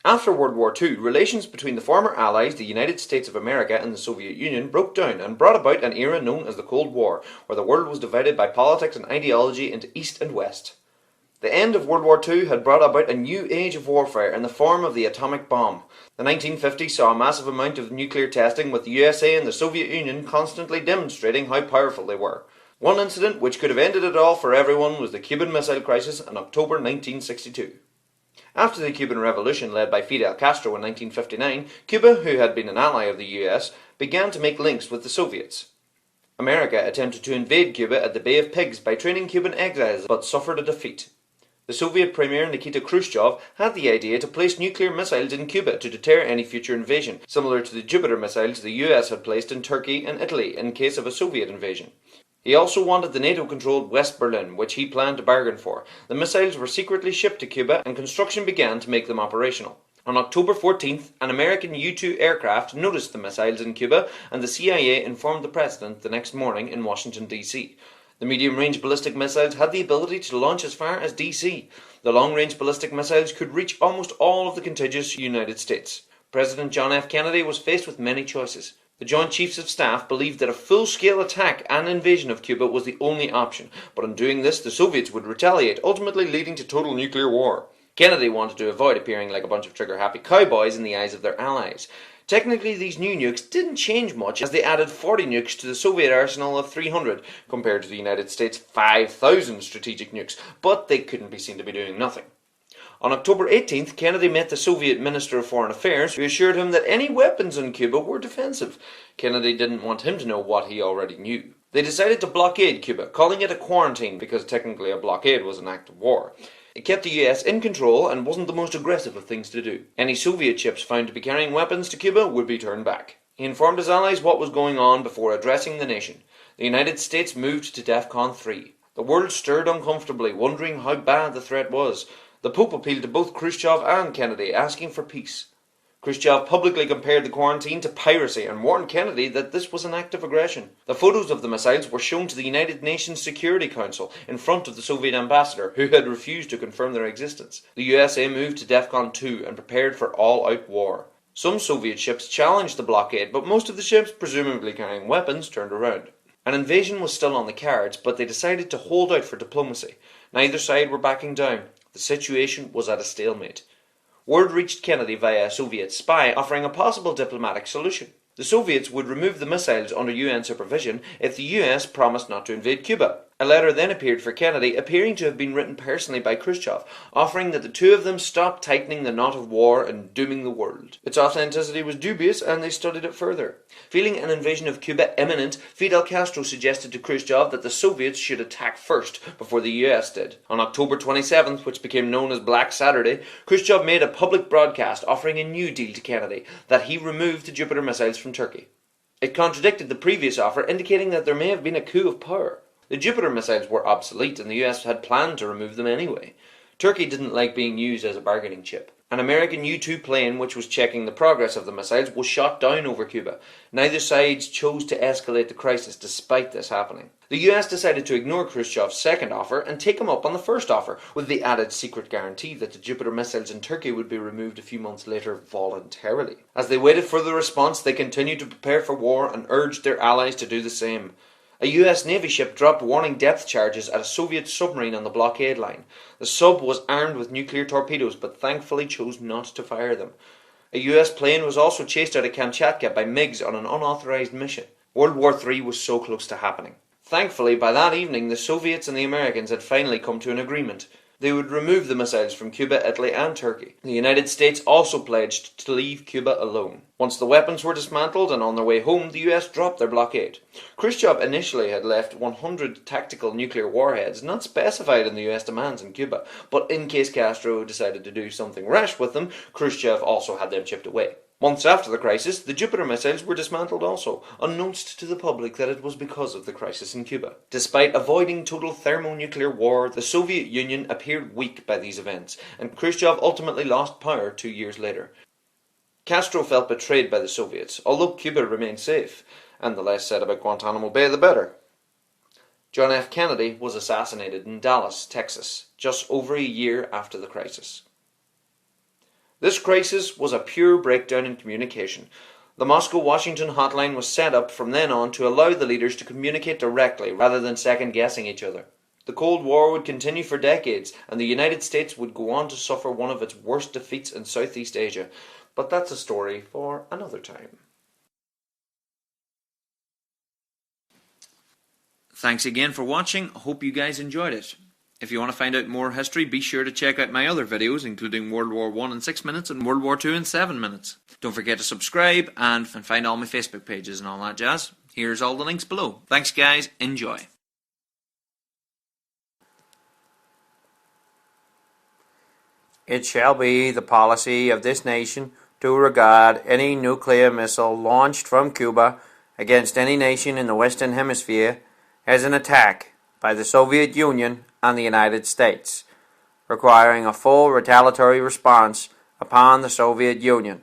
After World War II, relations between the former Allies, the United States of America and the Soviet Union broke down and brought about an era known as the Cold War, where the world was divided by politics and ideology into East and West. The end of World War II had brought about a new age of warfare in the form of the atomic bomb. The 1950s saw a massive amount of nuclear testing, with the USA and the Soviet Union constantly demonstrating how powerful they were. One incident which could have ended it all for everyone was the Cuban Missile Crisis in October 1962. After the Cuban Revolution led by Fidel Castro in 1959, Cuba, who had been an ally of the US, began to make links with the Soviets. America attempted to invade Cuba at the Bay of Pigs by training Cuban exiles, but suffered a defeat. The Soviet Premier Nikita Khrushchev had the idea to place nuclear missiles in Cuba to deter any future invasion, similar to the Jupiter missiles the US had placed in Turkey and Italy in case of a Soviet invasion. He also wanted the NATO-controlled West Berlin, which he planned to bargain for. The missiles were secretly shipped to Cuba, and construction began to make them operational. On October 14th, an American U-2 aircraft noticed the missiles in Cuba, and the CIA informed the president the next morning in Washington, D.C. The medium-range ballistic missiles had the ability to launch as far as D.C. The long-range ballistic missiles could reach almost all of the contiguous United States. President John F. Kennedy was faced with many choices. The Joint Chiefs of Staff believed that a full-scale attack and invasion of Cuba was the only option, but in doing this the Soviets would retaliate, ultimately leading to total nuclear war. Kennedy wanted to avoid appearing like a bunch of trigger-happy cowboys in the eyes of their allies. Technically, these new nukes didn't change much, as they added 40 nukes to the Soviet arsenal of 300, compared to the United States' 5,000 strategic nukes, but they couldn't be seen to be doing nothing. On October 18th, Kennedy met the Soviet Minister of Foreign Affairs, who assured him that any weapons in Cuba were defensive. Kennedy didn't want him to know what he already knew. They decided to blockade Cuba, calling it a quarantine, because technically a blockade was an act of war. It kept the US in control and wasn't the most aggressive of things to do. Any Soviet ships found to be carrying weapons to Cuba would be turned back. He informed his allies what was going on before addressing the nation. The United States moved to DEFCON 3. The world stirred uncomfortably, wondering how bad the threat was. The Pope appealed to both Khrushchev and Kennedy, asking for peace. Khrushchev publicly compared the quarantine to piracy and warned Kennedy that this was an act of aggression. The photos of the missiles were shown to the United Nations Security Council in front of the Soviet ambassador, who had refused to confirm their existence. The USA moved to DEFCON 2 and prepared for all-out war. Some Soviet ships challenged the blockade, but most of the ships, presumably carrying weapons, turned around. An invasion was still on the cards, but they decided to hold out for diplomacy. Neither side were backing down. The situation was at a stalemate. Word reached Kennedy via a Soviet spy offering a possible diplomatic solution. The Soviets would remove the missiles under UN supervision if the US promised not to invade Cuba. A letter then appeared for Kennedy, appearing to have been written personally by Khrushchev, offering that the two of them stop tightening the knot of war and dooming the world. Its authenticity was dubious, and they studied it further. Feeling an invasion of Cuba imminent, Fidel Castro suggested to Khrushchev that the Soviets should attack first, before the US did. On October 27th, which became known as Black Saturday, Khrushchev made a public broadcast offering a new deal to Kennedy, that he remove the Jupiter missiles from Turkey. It contradicted the previous offer, indicating that there may have been a coup of power. The Jupiter missiles were obsolete, and the US had planned to remove them anyway. Turkey didn't like being used as a bargaining chip. An American U-2 plane, which was checking the progress of the missiles, was shot down over Cuba. Neither side chose to escalate the crisis despite this happening. The US decided to ignore Khrushchev's second offer and take him up on the first offer, with the added secret guarantee that the Jupiter missiles in Turkey would be removed a few months later voluntarily. As they waited for the response, they continued to prepare for war and urged their allies to do the same. A US Navy ship dropped warning depth charges at a Soviet submarine on the blockade line. The sub was armed with nuclear torpedoes, but thankfully chose not to fire them. A US plane was also chased out of Kamchatka by MiGs on an unauthorized mission. World War III was so close to happening. Thankfully, by that evening, the Soviets and the Americans had finally come to an agreement. They would remove the missiles from Cuba, Italy and Turkey. The United States also pledged to leave Cuba alone. Once the weapons were dismantled and on their way home, the US dropped their blockade. Khrushchev initially had left 100 tactical nuclear warheads, not specified in the US demands in Cuba, but in case Castro decided to do something rash with them, Khrushchev also had them chipped away. Months after the crisis, the Jupiter missiles were dismantled also, unknownst to the public that it was because of the crisis in Cuba. Despite avoiding total thermonuclear war, the Soviet Union appeared weak by these events, and Khrushchev ultimately lost power 2 years later. Castro felt betrayed by the Soviets, although Cuba remained safe, and the less said about Guantanamo Bay the better. John F. Kennedy was assassinated in Dallas, Texas, just over a year after the crisis. This crisis was a pure breakdown in communication. The Moscow-Washington hotline was set up from then on to allow the leaders to communicate directly rather than second-guessing each other. The Cold War would continue for decades, and the United States would go on to suffer one of its worst defeats in Southeast Asia. But that's a story for another time. Thanks again for watching. Hope you guys enjoyed it. If you want to find out more history, be sure to check out my other videos, including World War I in 6 minutes and World War II in 7 minutes. Don't forget to subscribe and find all my Facebook pages and all that jazz. Here's all the links below. Thanks guys, enjoy. It shall be the policy of this nation to regard any nuclear missile launched from Cuba against any nation in the Western Hemisphere as an attack by the Soviet Union on the United States, requiring a full retaliatory response upon the Soviet Union.